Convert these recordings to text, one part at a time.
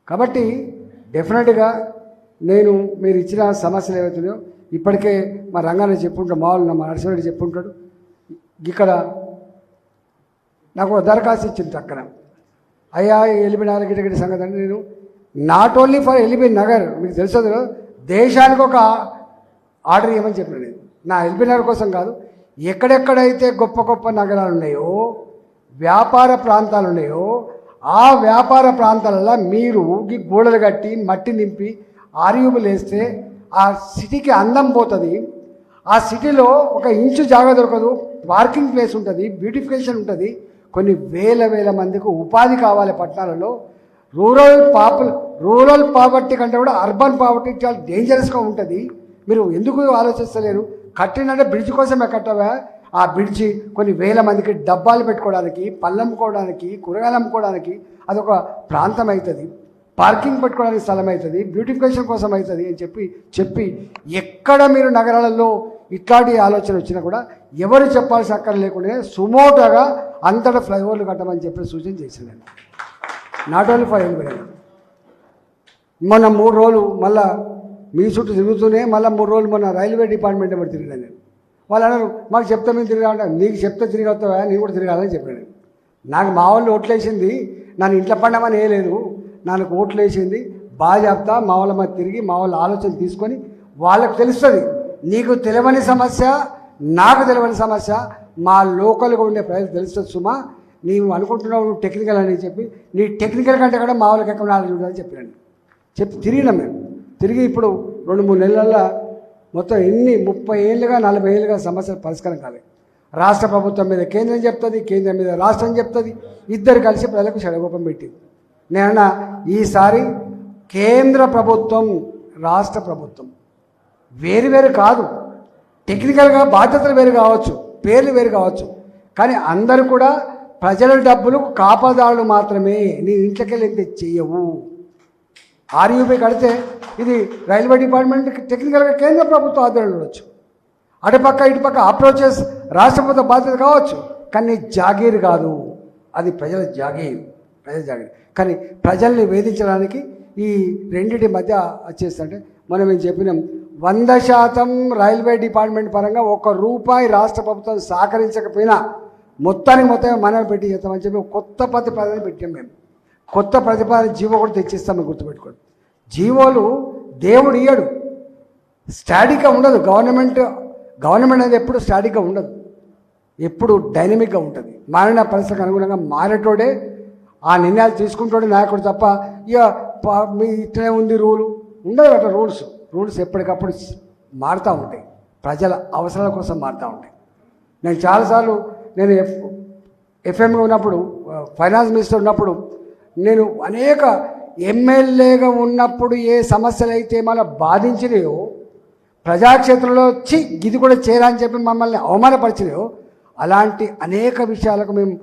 కాబట్టి డెఫినెట్గా నేను మీరు ఇచ్చిన సమస్యలు ఏవైతున్నాయో ఇప్పటికే మా రంగాన్ని చెప్పుంటాడు, మామూలు మా నరసింహరెడ్డి చెప్పుంటాడు. ఇక్కడ నాకు ఒక దరఖాస్తు ఇచ్చింది చక్కన, అయ్యా ఎల్బీ నగర్ గిటగిటి సంగతి అంటే నేను not only for LB Nagar, మీకు తెలుసు దేశానికి ఒక ఆర్డర్ ఇవ్వమని చెప్పిన నేను. నా ఎల్బీ నగర్ కోసం కాదు, ఎక్కడెక్కడైతే గొప్ప గొప్ప నగరాలు ఉన్నాయో, వ్యాపార ప్రాంతాలు ఉన్నాయో, ఆ వ్యాపార ప్రాంతాలలో మీరు గోడలు కట్టి మట్టి నింపి ఆర్యూబులు వేస్తే ఆ సిటీకి అందం పోతుంది. ఆ సిటీలో ఒక ఇంచు జాగా దొరకదు, పార్కింగ్ ప్లేస్ ఉంటుంది, బ్యూటిఫికేషన్ ఉంటుంది, కొన్ని వేల మందికి ఉపాధి కావాలి పట్టణాలలో. రూరల్ పావర్టీ కంటే కూడా అర్బన్ పావర్టీ చాలా డేంజరస్గా ఉంటుంది. మీరు ఎందుకు ఆలోచిస్తలేరు? కట్టినంటే బ్రిడ్జ్ కోసమే కట్టవా? ఆ బ్రిడ్జి కొన్ని వేల మందికి డబ్బాలు పెట్టుకోవడానికి, పళ్ళు అమ్ముకోవడానికి, కూరగాయలు అమ్ముకోవడానికి అదొక ప్రాంతం అవుతుంది, పార్కింగ్ పెట్టుకోవడానికి స్థలం అవుతుంది, బ్యూటిఫికేషన్ కోసం అవుతుంది అని చెప్పి ఎక్కడ మీరు నగరాలలో ఇట్లాంటి ఆలోచన వచ్చినా కూడా ఎవరు చెప్పాల్సిన అక్కర లేకుండా సుమోటోగా అంతటా ఫ్లైఓవర్లు కట్టమని చెప్పి సూచన చేసిందండి. Not only for LB Nagar. మొన్న 3 రోజులు మళ్ళా మీ చుట్టూ తిరుగుతూనే మళ్ళీ 3 రోజులు మొన్న రైల్వే డిపార్ట్మెంట్ ఎవరు తిరిగాను నేను. వాళ్ళు అన్నారు మాకు చెప్తే మేము తిరగాలంటే, నీకు చెప్తే తిరిగి వస్తావా, నీకు కూడా తిరగాలని చెప్పాను. నాకు మా వాళ్ళు ఓట్లేసింది, నన్ను ఇంట్లో పండమని వేయలేదు, నాకు ఓట్లు వేసింది బాగా చెప్తా, మా వాళ్ళ మధ్య తిరిగి మా వాళ్ళ ఆలోచన తీసుకొని వాళ్ళకు తెలుస్తుంది. నీకు తెలియని సమస్య, నాకు తెలియని సమస్య, మా లోకల్గా ఉండే ప్రజలు తెలుస్తుంది సుమా, నీవు అనుకుంటున్నావు నువ్వు టెక్నికల్ అని చెప్పి, నీ టెక్నికల్ కంటే కూడా మా వాళ్ళకి ఎక్కడ నాలెడ్జ్ ఉంటుందని చెప్పాను. తిరిగినాం మేము. తిరిగి ఇప్పుడు 2-3 నెలల్లో మొత్తం 30 ఏళ్ళుగా 40 ఏళ్ళుగా సమస్యలు పరిష్కారం కాలేదు. రాష్ట్ర ప్రభుత్వం మీద కేంద్రం చెప్తుంది, కేంద్రం మీద రాష్ట్రం చెప్తుంది, ఇద్దరు కలిసి ప్రజలకు షడగోపం పెట్టింది. నేనన్నా ఈసారి కేంద్ర ప్రభుత్వం రాష్ట్ర ప్రభుత్వం వేరు కాదు, టెక్నికల్గా బాధ్యతలు వేరు కావచ్చు, పేర్లు వేరు కావచ్చు, కానీ అందరూ కూడా ప్రజల డబ్బులు కాపాదారులు మాత్రమే. నీ ఇంట్లోకి వెళ్ళి చెయ్యవు. ఆర్యూబీ కడితే ఇది రైల్వే డిపార్ట్మెంట్ టెక్నికల్గా కేంద్ర ప్రభుత్వం ఆధ్వర్యంలో ఉండొచ్చు, అటుపక్క ఇటుపక్క అప్రోచెస్ రాష్ట్ర ప్రభుత్వ బాధ్యత కావచ్చు, కానీ జాగీర్ కాదు, అది ప్రజల జాగీర్. కానీ ప్రజల్ని వేధించడానికి ఈ రెండింటి మధ్య వచ్చేస్తుంటే మనం ఏం చెప్పినాం, 100% రైల్వే డిపార్ట్మెంట్ పరంగా ₹1 రాష్ట్ర ప్రభుత్వం సహకరించకపోయినా మొత్తం మనం పెట్టి చేస్తామని చెప్పి కొత్త ప్రతిపాదన పెట్టాం. మేము కొత్త ప్రతిపాదన జీవో కూడా తెచ్చిస్తామని గుర్తుపెట్టుకోండి. జీవోలు దేవుడు ఇయ్యడు, స్టాటిక్గా ఉండదు. గవర్నమెంట్ అనేది ఎప్పుడు స్టాటిక్గా ఉండదు, ఎప్పుడు డైనమిక్గా ఉంటుంది. మారిన పరిస్థితికి అనుగుణంగా మారేటోడే ఆ నిర్ణయాలు తీసుకుంటాడే నాయకుడు తప్ప ఇక మీ ఇట్లనే ఉంది రూలు ఉండదు. అట్లా రూల్స్ ఎప్పటికప్పుడు మారుతూ ఉంటాయి, ప్రజల అవసరాల కోసం మారుతూ ఉంటాయి. నేను చాలాసార్లు నేను ఎఫ్ఎంగా ఉన్నప్పుడు, ఫైనాన్స్ మినిస్టర్ ఉన్నప్పుడు, నేను అనేక ఎమ్మెల్యేగా ఉన్నప్పుడు ఏ సమస్యలు అయితే మన బాధించినాయో, ప్రజాక్షేత్రంలో ఇది కూడా చేయాలని చెప్పి మమ్మల్ని అవమానపరిచినాయో, అలాంటి అనేక విషయాలకు మేము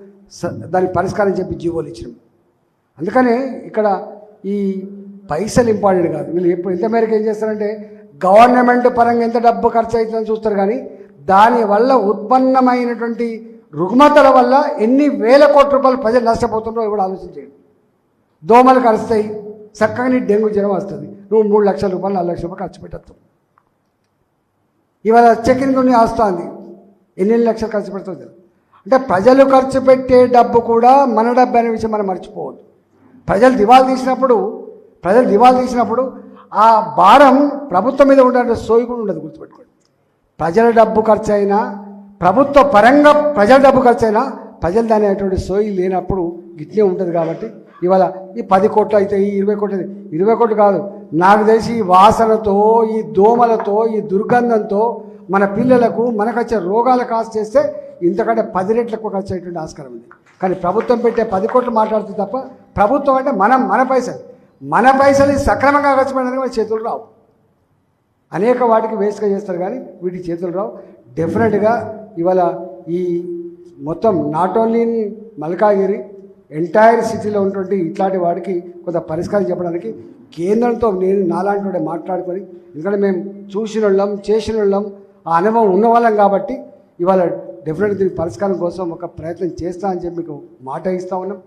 దాని పరిష్కారం చెప్పి జీవోలు ఇచ్చినాం. అందుకనే ఇక్కడ ఈ పైసలు ఇంపార్టెంట్ కాదు. వీళ్ళు ఎంత మేరకు ఏం చేస్తారంటే గవర్నమెంట్ పరంగా ఎంత డబ్బు ఖర్చు అవుతుందని చూస్తారు, కానీ దానివల్ల ఉత్పన్నమైనటువంటి రుగ్మతల వల్ల ఎన్ని వేల కోట్ల రూపాయలు ప్రజలు నష్టపోతున్నారో కూడా ఆలోచించేయండి. దోమలు కరుస్తాయి, చక్కగా నీ డెంగ్యూ జ్వరం వస్తుంది, నువ్వు 3 లక్షల రూపాయలు 4 లక్షల రూపాయలు ఖర్చు పెట్టచ్చు. ఇవాళ చెకింగ్ వస్తుంది, ఎన్ని లక్షలు ఖర్చు పెడుతుంది. అంటే ప్రజలు ఖర్చు పెట్టే డబ్బు కూడా మన డబ్బు అనే విషయం మనం మర్చిపోవద్దు. ప్రజలు దివాళా తీసినప్పుడు ఆ భారం ప్రభుత్వం మీద ఉండే సోయి కూడా ఉండదు, గుర్తుపెట్టుకోండి. ప్రజల డబ్బు ఖర్చు అయినా, ప్రభుత్వ పరంగా ప్రజల డబ్బు ఖర్చు అయినా, ప్రజలు దాని అనేటువంటి సోయి లేనప్పుడు గిట్లే ఉంటుంది. కాబట్టి ఇవాళ ఈ 10 కోట్లు అయితే ఈ 20 కోట్లు, 20 కోట్లు కాదు, నాకు తెలిసి ఈ వాసనతో, ఈ దోమలతో, ఈ దుర్గంధంతో మన పిల్లలకు మనకు వచ్చే రోగాలు కాస్ట్ చేస్తే ఇంతకంటే 10 రెట్లు ఎక్కువ ఖర్చు అయ్యేటువంటి ఆస్కారం ఉంది. కానీ ప్రభుత్వం పెట్టే 10 కోట్లు మాట్లాడుతుంది తప్ప, ప్రభుత్వం అంటే మన పైసలు సక్రమంగా ఖర్చు పెట్టడానికి మన చేతులు రావు. అనేక వాటికి వేస్ట్గా చేస్తారు, కానీ వీటికి చేతులు రావు. డెఫినెట్గా ఇవాళ ఈ మొత్తం నాట్ ఓన్లీ మల్కాగిరి, ఎంటైర్ సిటీలో ఉన్నటువంటి ఇట్లాంటి వాడికి కొంత పరిష్కారం చెప్పడానికి కేంద్రంతో నేను నాలాంటి వాడే మాట్లాడుకొని, ఎందుకంటే మేము చూసిన వాళ్ళం, చేసిన వాళ్ళం, ఆ అనుభవం ఉన్నవాళ్ళం కాబట్టి ఇవాళ డెఫినెట్గా దీని పరిష్కారం కోసం ఒక ప్రయత్నం చేస్తా అని చెప్పి మీకు మాట ఇస్తూ ఉన్నాం.